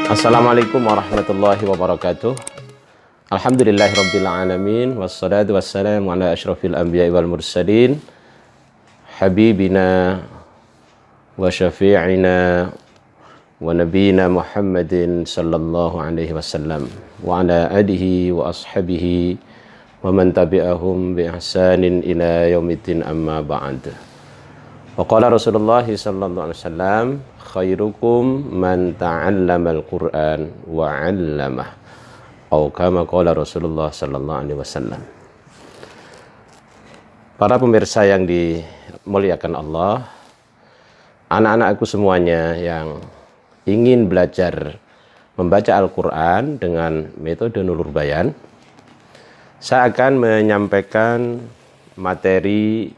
Assalamualaikum warahmatullahi wabarakatuh. Alhamdulillahirabbil alamin wassalatu wassalamu ala asyrafil anbiya'i wal mursalin habibina wa syafi'ina wa nabiyina Muhammadin sallallahu alaihi wasallam wa ala alihi wa ashabihi wa man tabi'ahum bi ihsanin ila yaumiddin amma ba'd. Wa qala Rasulullah sallallahu alaihi wasallam khairukum man ta'allamal Qur'an wa 'allamah. Atau kama qala Rasulullah sallallahu alaihi wasallam. Para pemirsa yang dimuliakan Allah, anak-anakku semuanya yang ingin belajar membaca Al-Qur'an dengan metode Nurul Bayan, saya akan menyampaikan materi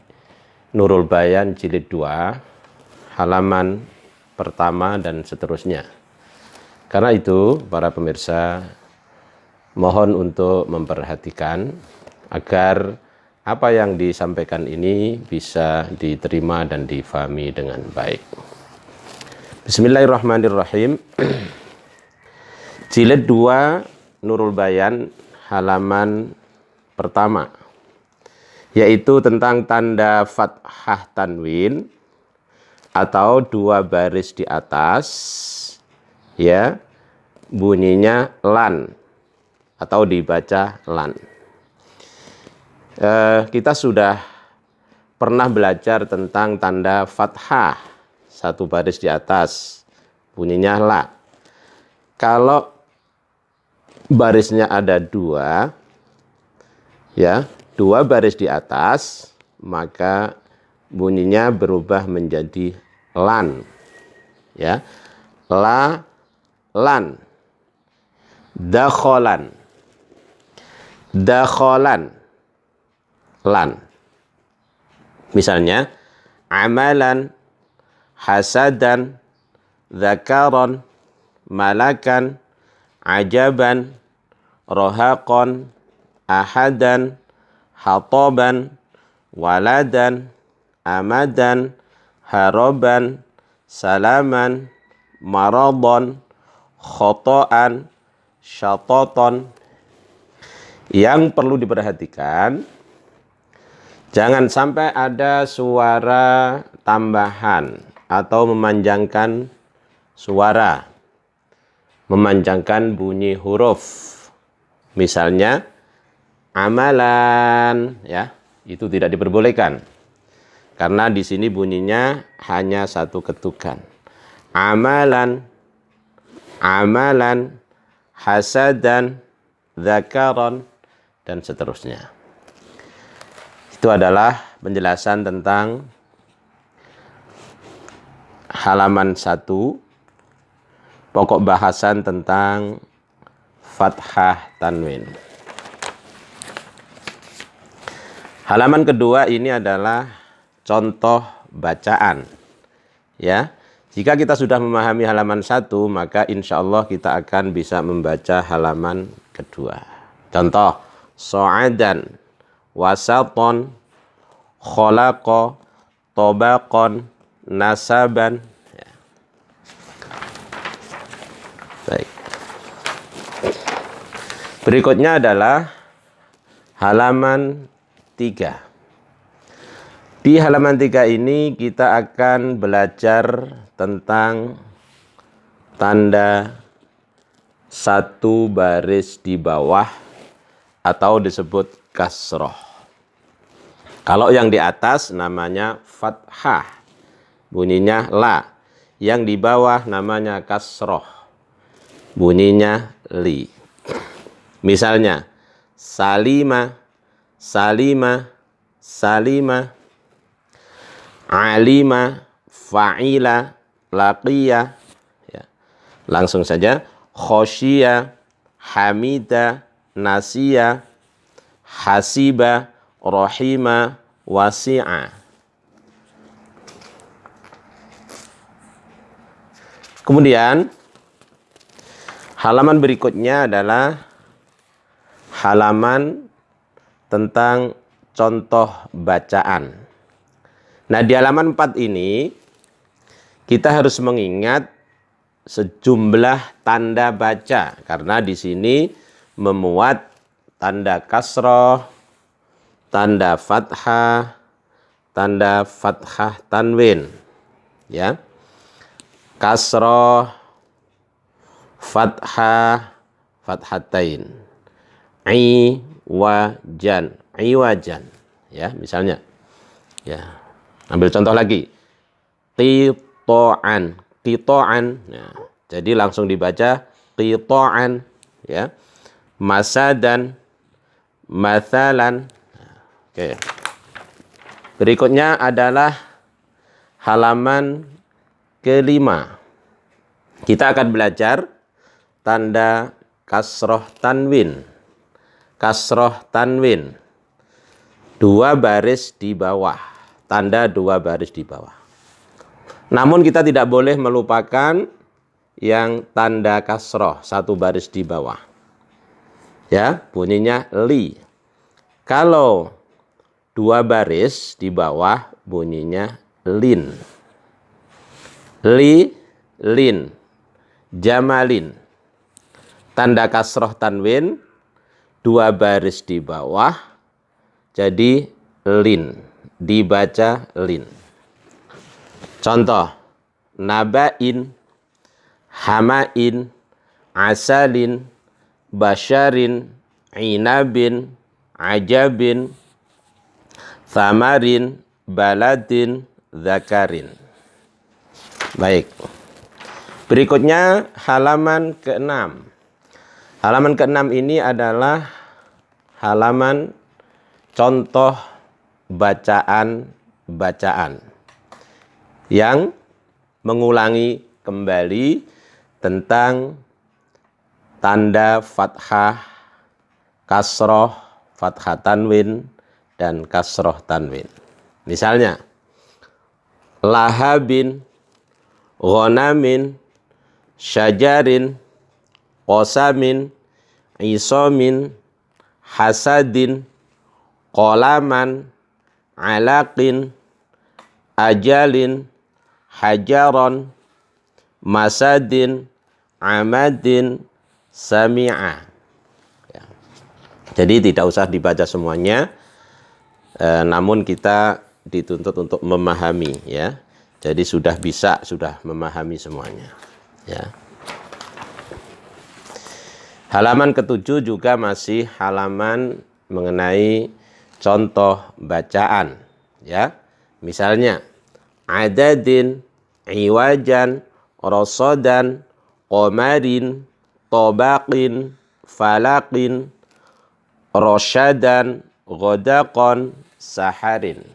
Nurul Bayan jilid 2, halaman pertama dan seterusnya. Karena itu, para pemirsa, mohon untuk memperhatikan agar apa yang disampaikan ini bisa diterima dan difahami dengan baik. Bismillahirrahmanirrahim. Jilid 2 Nurul Bayan halaman pertama, yaitu tentang tanda fathah tanwin atau dua baris di atas, ya, bunyinya lan atau dibaca lan. Kita sudah pernah belajar tentang tanda fathah, satu baris di atas, bunyinya la. Kalau barisnya ada dua, ya, dua baris di atas, maka bunyinya berubah menjadi lan, ya, la, lan, dakholan, dakholan, lan. Misalnya amalan, hasadan, zakaron, malakan, ajaban, rohaqon, ahadan, hatoban, waladan, amadan, haroban, salaman, maradon, khotoan, syatoton. Yang perlu diperhatikan, jangan sampai ada suara tambahan atau memanjangkan suara, memanjangkan bunyi huruf. Misalnya amalan, ya, itu tidak diperbolehkan. Karena di sini bunyinya hanya satu ketukan. Amalan, amalan, hasadan, zakaron, dan seterusnya. Itu adalah penjelasan tentang halaman 1, pokok bahasan tentang fathah tanwin. Halaman kedua ini adalah contoh bacaan, ya. Jika kita sudah memahami halaman 1, maka insya Allah kita akan bisa membaca halaman kedua. Contoh, so'adan, wasaton, kholaqo, tobaqon, nasaban. Ya. Baik. Berikutnya adalah halaman 3. Di halaman 3 ini kita akan belajar tentang tanda satu baris di bawah atau disebut kasroh. Kalau yang di atas namanya fathah, bunyinya la. Yang di bawah namanya kasroh, bunyinya li. Misalnya salima, salima, salima, alima, fa'ila, laqiya, ya. Langsung saja khosyiya, hamida, nasiya, hasiba, rohima, wasi'a. Kemudian halaman berikutnya adalah halaman tentang contoh bacaan. Nah, di halaman 4 ini kita harus mengingat sejumlah tanda baca karena di sini memuat tanda kasroh, tanda fathah, tanda fathah tanwin, ya. Kasroh, fathah, fathatain, iwajan, iwajan, ya, misalnya. Ya. Ambil contoh lagi. Qito'an, qito'an. Nah, jadi langsung dibaca qito'an, ya. Masadan, mathalan. Oke. Berikutnya adalah halaman kelima. Kita akan belajar tanda kasroh tanwin. Kasroh tanwin. 2 baris di bawah. Tanda 2 baris di bawah. Namun kita tidak boleh melupakan yang tanda kasroh 1 baris di bawah. Ya, bunyinya li. Kalau 2 baris di bawah bunyinya lin. Li, lin, jamalin. Tanda kasroh tanwin 2 baris di bawah jadi lin, dibaca lin. Contoh, nabain, hamain, asalin, basyarin, inabin, ajabin, thamarin, baladin, zakarin. Baik. Berikutnya halaman ke-6. Halaman ke-6 ini adalah halaman contoh bacaan-bacaan yang mengulangi kembali tentang tanda fathah, kasroh, fathah tanwin, dan kasroh tanwin. Misalnya, lahabin, ghonamin, syajarin, qosamin, isomin, hasadin, qolaman, alaqin, ajalin, hajaron, masadin, amadin, sami'a. Ya. Jadi tidak usah dibaca semuanya, namun kita dituntut untuk memahami, ya. Jadi sudah memahami semuanya, ya. Halaman ke-7 juga masih halaman mengenai contoh bacaan, ya. Misalnya adadin, iwajan, rosodan, qomarin, tobaqin, falaqin, rosyadan, ghodaqon, saharin.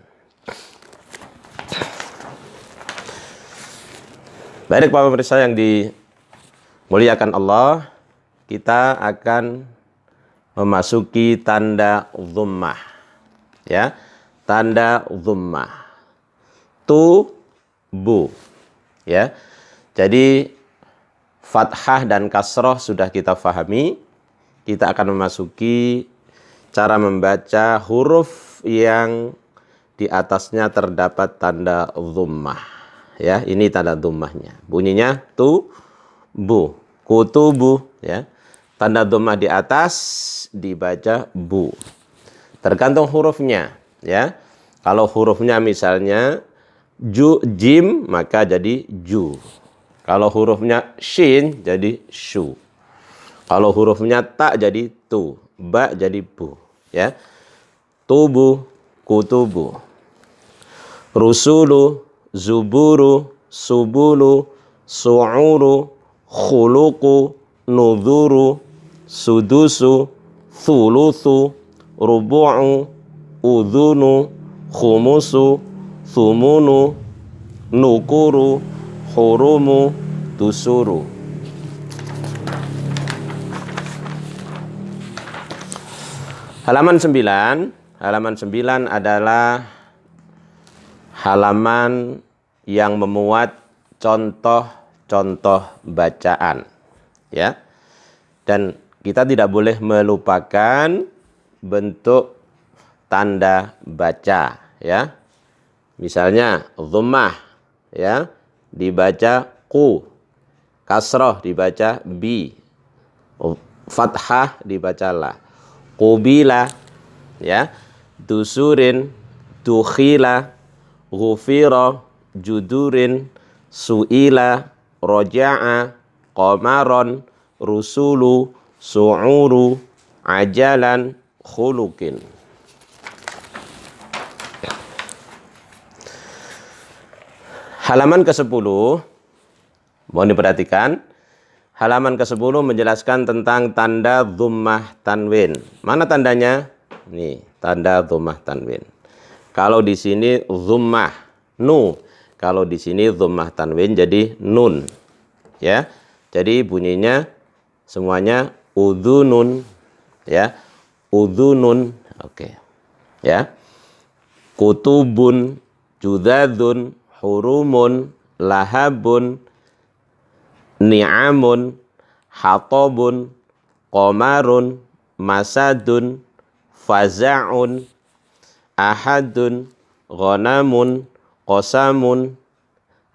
Baik Bapak pemirsa yang dimuliakan Allah, kita akan memasuki tanda dhammah, ya. Tanda dhammah. Tu, bu, ya. Jadi fathah dan kasroh sudah kita fahami. Kita akan memasuki cara membaca huruf yang di atasnya terdapat tanda dhammah. Ya, ini tanda dhammahnya. Bunyinya tu, bu, kutubu, ya. Tanda dhammah di atas dibaca bu. Tergantung hurufnya, ya. Kalau hurufnya misalnya jim maka jadi ju. Kalau hurufnya shin jadi shu. Kalau hurufnya ta jadi tu, ba jadi bu, ya. Tubu, kutubu. Rusulu, zuburu, subulu, su'uru, khuluqu, nudhuru, sudusu, thuluthu, rubu'u, udhunu, khumusu, thumunu, nukuru, hurumu, tusuru. Halaman 9 adalah halaman yang memuat contoh-contoh bacaan, ya. Dan kita tidak boleh melupakan bentuk tanda baca, ya. Misalnya dhammah, ya, dibaca ku. kasroh dibaca bi, fathah dibaca la. Qubila, ya, dusurin, dukhila, ghufira, judurin, su'ila, roja'a, qamaron, rusulu, su'uru, ajalan, khulukin. Halaman ke-10, mohon diperhatikan. Halaman ke-10 menjelaskan tentang tanda dhammah tanwin. Mana tandanya? Nih, tanda dhammah tanwin. Kalau di sini dhammah nu, kalau di sini dhammah tanwin jadi nun. Ya. Jadi bunyinya semuanya udhunun, ya. Udhunun. Oke. Ya. Kutubun, judadun, hurumun, lahabun, ni'amun, hatabun, qamarun, masadun, faza'un, ahadun, ghanamun, qasamun,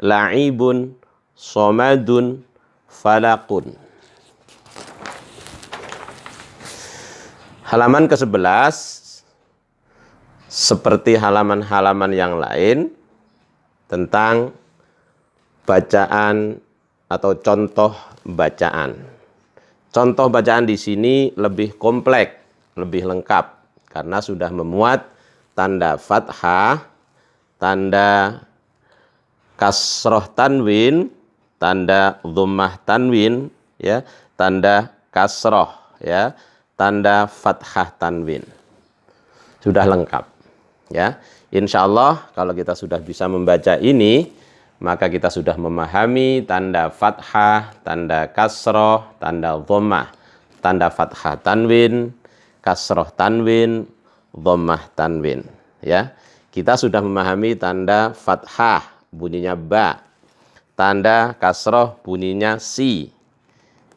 la'ibun, somadun, falakun. Halaman ke-11 seperti halaman-halaman yang lain tentang bacaan atau contoh bacaan. Contoh bacaan di sini lebih kompleks, lebih lengkap karena sudah memuat tanda fathah, tanda kasroh tanwin, tanda dhammah tanwin, ya, tanda kasroh, ya, tanda fathah tanwin. Sudah lengkap, ya. Insya Allah kalau kita sudah bisa membaca ini, maka kita sudah memahami tanda fathah, tanda kasroh, tanda dhammah, tanda fathah tanwin, kasroh tanwin, dhammah tanwin. Ya, kita sudah memahami tanda fathah bunyinya ba, tanda kasroh bunyinya si,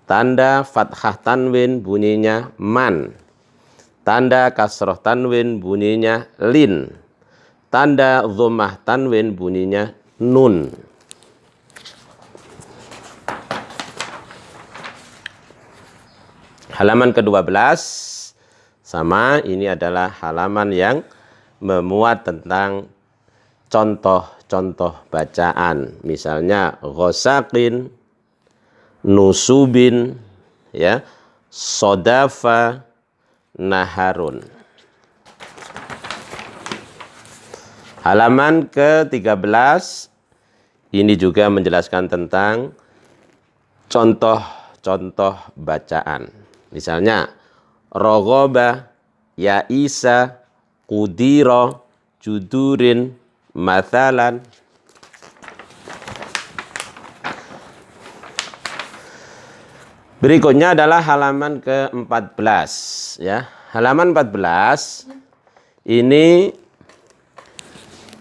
tanda fathah tanwin bunyinya man, tanda kasroh tanwin bunyinya lin, tanda dhammah tanwin bunyinya nun. Halaman ke-12 sama, ini adalah halaman yang memuat tentang contoh-contoh bacaan. Misalnya ghosaqin, nusubin, ya, sodafa, naharun. Halaman ke-13 ini juga menjelaskan tentang contoh-contoh bacaan. Misalnya rogoba, ya'isa, kudiro, judurin, mathalan. Berikutnya adalah halaman ke-14, ya. Halaman 14 ini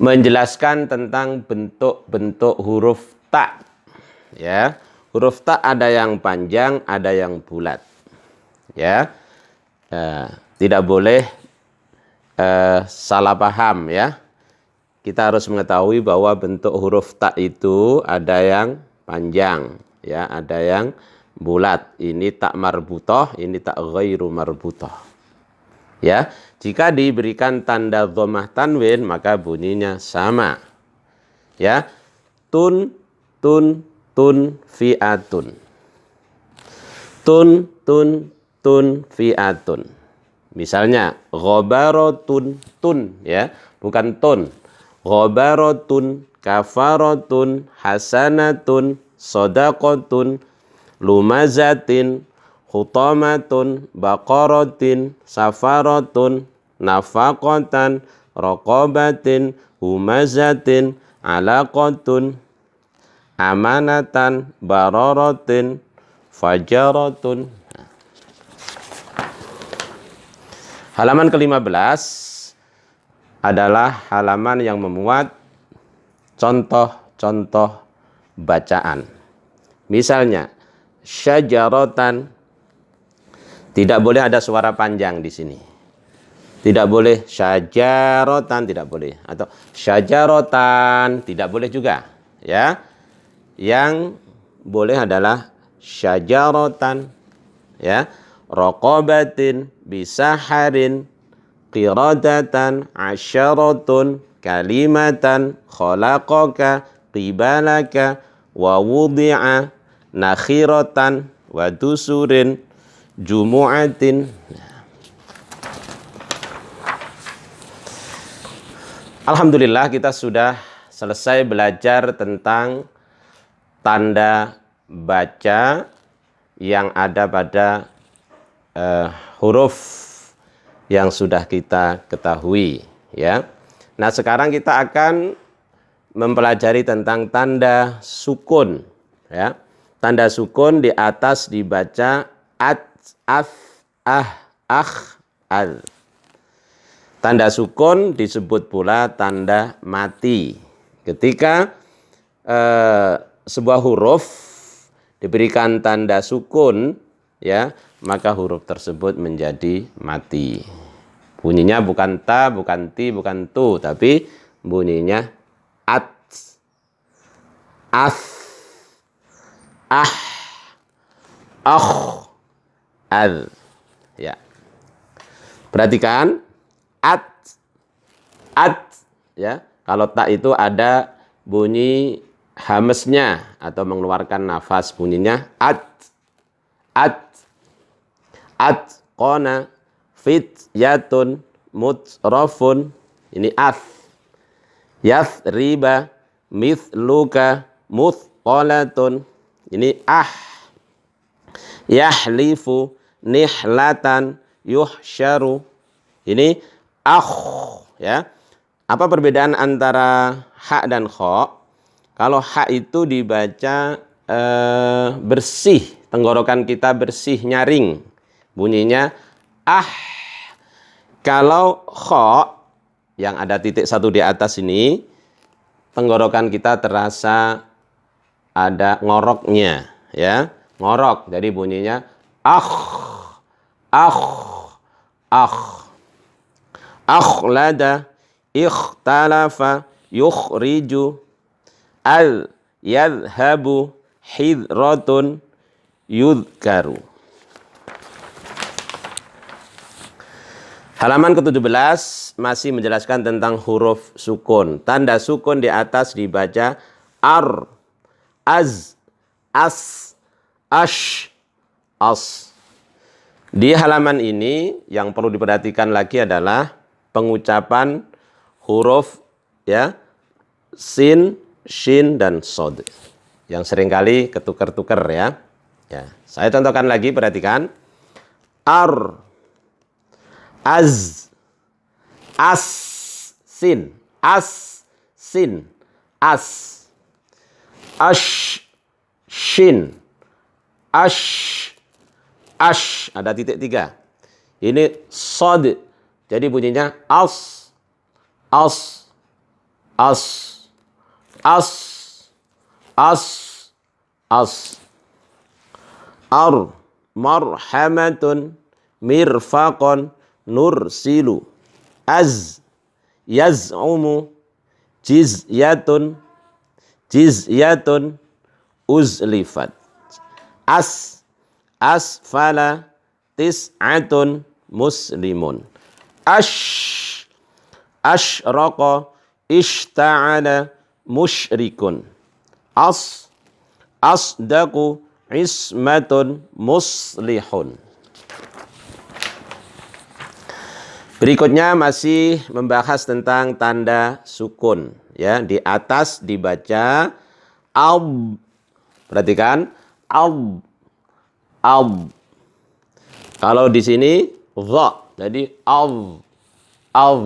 menjelaskan tentang bentuk-bentuk huruf ta. Ya, huruf ta ada yang panjang, ada yang bulat. Ya, tidak boleh salah paham, ya. Kita harus mengetahui bahwa bentuk huruf ta itu ada yang panjang, ya, ada yang bulat. Ini tak marbutah, ini tak ghairu marbutah. Ya, jika diberikan tanda dhammah tanwin maka bunyinya sama. Ya, tun fi'atun. Tun fi'atun. Misalnya ghabaratun, tun, ya, bukan tun. Ghabaratun, kafaratun, hasanatun, shadaqatun, lumazatin, khutamatun, baqaratin, safaratun, nafaqatan, raqabatin, humazatin, alaqatun, amanatan, bararatin, fajaratun. Halaman ke-15 adalah halaman yang memuat contoh-contoh bacaan. Misalnya syajaratan, tidak boleh ada suara panjang di sini. Tidak boleh syajaratan, tidak boleh, atau syajaratan tidak boleh juga, ya. Yang boleh adalah syajaratan, ya, raqabatin, bisaharin, qiradatan, asyaratun, kalimatan, khalaqaka, qibalaka, wa wudi'a, nakhiratan, wa dusurin, jumu'atin. Alhamdulillah kita sudah selesai belajar tentang tanda baca yang ada pada huruf yang sudah kita ketahui, ya. Nah, sekarang kita akan mempelajari tentang tanda sukun, ya. Tanda sukun di atas dibaca at, af, al. Tanda sukun disebut pula tanda mati. Ketika sebuah huruf diberikan tanda sukun, ya, maka huruf tersebut menjadi mati. Bunyinya bukan ta, bukan ti, bukan tu, tapi bunyinya at, af, al. Ya. Perhatikan at, ya. Kalau tak itu ada bunyi hamesnya atau mengeluarkan nafas, bunyinya at, qona, fityatun, mutrafun, ini af. Yathriba, mithluka, muthqalatun, ini yahlifu, nihlatan, yuhsyaru, ini ya. Apa perbedaan antara ha dan kha? Kalau ha itu dibaca bersih, tenggorokan kita bersih, nyaring, bunyinya Kalau kha yang ada titik satu di atas ini, tenggorokan kita terasa ada ngoroknya, ya, ngorok. Jadi bunyinya akhlada, ikhtalafa, yukhriju, yadhhabu, hidratun, yudhkaru. Halaman ke-17 masih menjelaskan tentang huruf sukun. Tanda sukun di atas dibaca ar, az, as, ash, as. Di halaman ini yang perlu diperhatikan lagi adalah pengucapan huruf, ya, sin, shin, dan sod yang seringkali ketukar-tukar, ya. Ya, saya contohkan lagi, perhatikan. Ar, az, as, sin, as, sin, as, ash, shin, ash, ash, ada titik 3. Ini sod, jadi bunyinya as, as, as, as, as, as. Ar, marhamatun, mirfaqon, nursilu, az, yaz'umu, jizyatun, jizyatun, uzlifat, as, asfala, tis'atun, muslimun, ash, ashraqa, ishta'ala, musyrikun, as, asdaqu, ismatun, muslihun. Berikutnya masih membahas tentang tanda sukun, ya. Di atas dibaca ab. Perhatikan ab, ab. Kalau di sini dha, jadi av, av,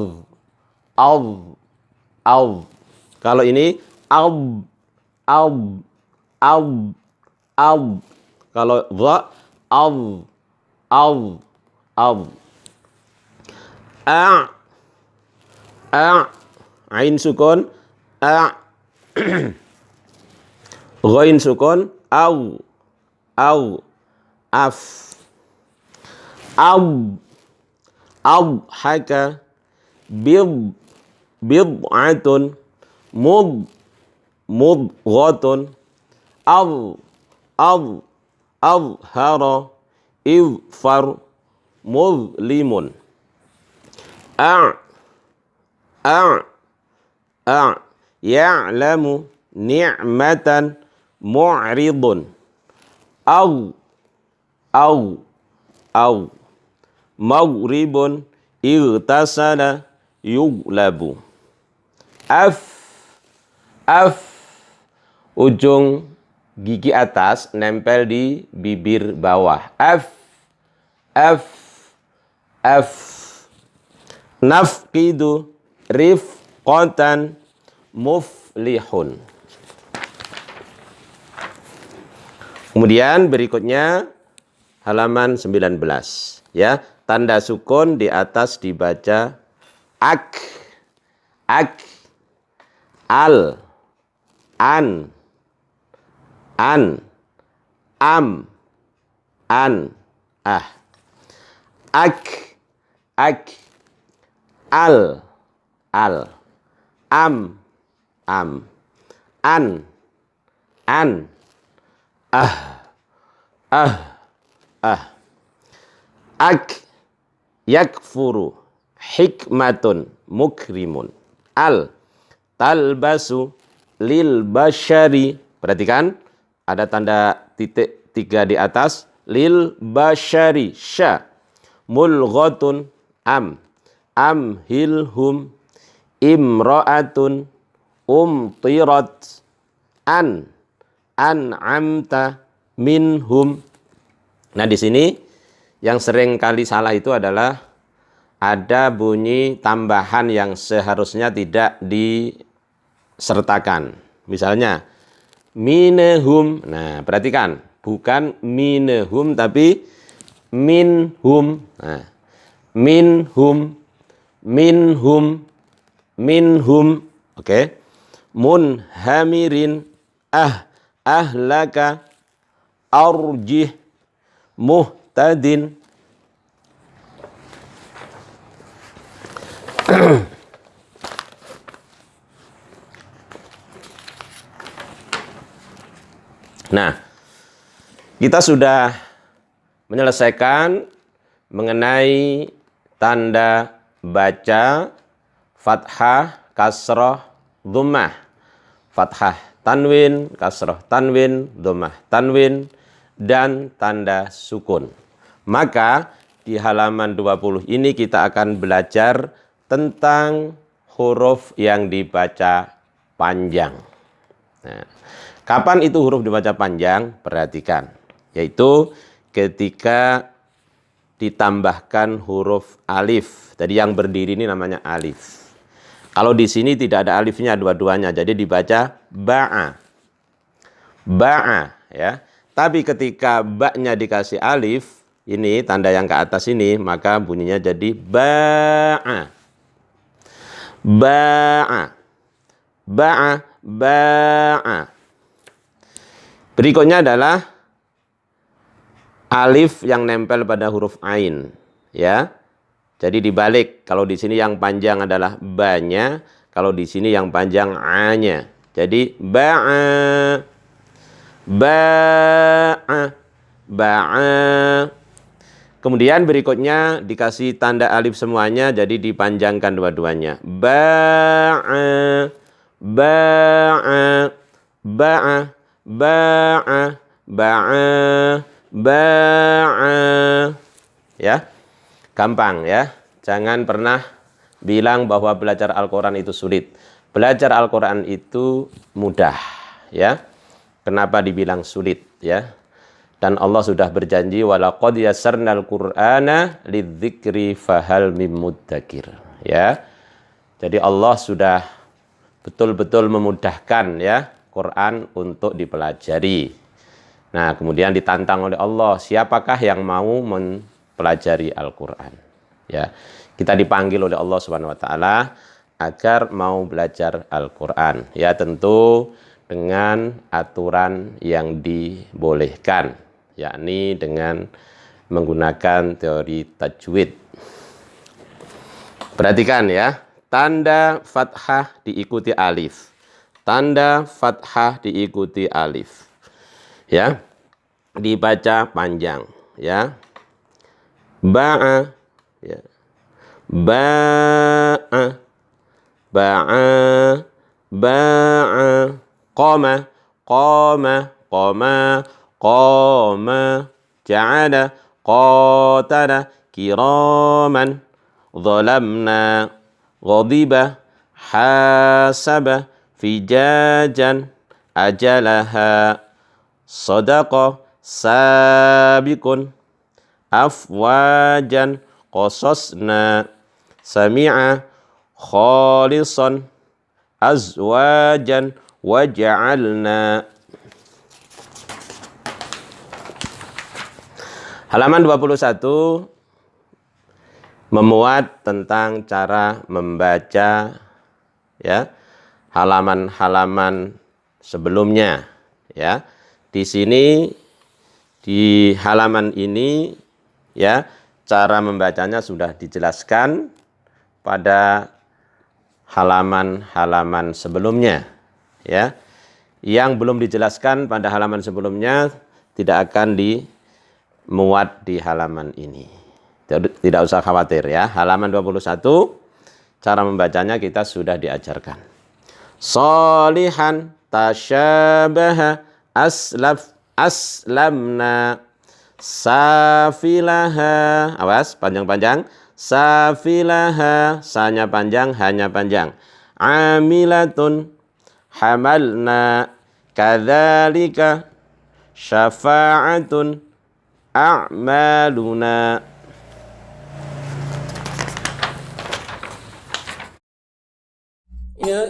av, av. Kalau ini ab, ab, ab, ab. Kalau dha, av, av, av. A, ain sukun, ghain sukun, au, af, haka, bid'atun, mudghatun, azhara izfar muzlimun a ya'lamu ni'matan mu'ridun au maghribun irtasala yuglabu af ujung gigi atas nempel di bibir bawah f nafqidu rifqatan muflihun. Kemudian berikutnya halaman 19 ya, tanda sukun di atas dibaca ak, al, an, am, ah. Ak, al, am, an, ak, yakfuru hikmatun mukrimun al, talbasu lil bashari, perhatikan ada tanda titik 3 di atas, lil bashari sya, mulghatun amhilhum imra'atun umtirat an'amta minhum. Nah, di sini yang sering kali salah itu adalah ada bunyi tambahan yang seharusnya tidak disertakan. Misalnya minhum. Nah, perhatikan, bukan minhum tapi minhum. Nah, minhum. Oke. Munhamirin ahlaka arjih muhtadin. Nah, kita sudah menyelesaikan mengenai tanda baca fathah, kasrah, dhammah. Fathah, tanwin, kasrah, tanwin, dhammah, tanwin, dan tanda sukun. Maka di halaman 20 ini kita akan belajar tentang huruf yang dibaca panjang. Nah, kapan itu huruf dibaca panjang? Perhatikan, yaitu ketika ditambahkan huruf alif. Jadi yang berdiri ini namanya alif. Kalau di sini tidak ada alifnya dua-duanya, jadi dibaca ba'a. Ba'a ya. Tapi ketika ba-nya dikasih alif, ini tanda yang ke atas ini, maka bunyinya jadi ba'a. Ba'a. Ba'a, ba'a. Berikutnya adalah alif yang nempel pada huruf ain, ya. Jadi dibalik, kalau di sini yang panjang adalah ba-nya, kalau di sini yang panjang a-nya. Jadi ba'a, ba'a, ba'a. Kemudian berikutnya dikasih tanda alif semuanya, jadi dipanjangkan dua-duanya. Ba'a, ba'a, ba'a, ba'a, ba'a, ba'a. Ya. Gampang ya, jangan pernah bilang bahwa belajar Al-Quran itu sulit. Belajar Al-Quran itu mudah ya. Kenapa dibilang sulit ya? Dan Allah sudah berjanji, walaqad yassarnal Qur'ana lidzikri fahal mim muddakir ya. Jadi Allah sudah betul-betul memudahkan ya Quran untuk dipelajari. Nah, kemudian ditantang oleh Allah, siapakah yang mau pelajari Al-Quran ya, kita dipanggil oleh Allah Subhanahu wa taala agar mau belajar Al-Quran ya, tentu dengan aturan yang dibolehkan, yakni dengan menggunakan teori tajwid. Perhatikan ya, tanda fathah diikuti alif, tanda fathah diikuti alif ya. dibaca panjang ya. Ba'a ya. Ba'a ba'a ba'a qama qama qama qama ja'ala qatala kiraman zalamna ghadiba hasaba fijajan ajalaha sadaqa sabiqun afwajan qasasna sami'a khalisan azwajan waja'alna. Halaman 21 memuat tentang cara membaca ya halaman-halaman sebelumnya ya. Di sini di halaman ini ya cara membacanya sudah dijelaskan pada halaman-halaman sebelumnya ya. Yang belum dijelaskan pada halaman sebelumnya tidak akan dimuat di halaman ini. Tidak usah khawatir ya. Halaman 21 cara membacanya kita sudah diajarkan. Sholihan tasyabaha aslamna safilaha. Awas panjang-panjang. Safilaha, sanya panjang, hanya panjang. Amilatun hamalna kadzalika syafa'atun a'maluna. Ya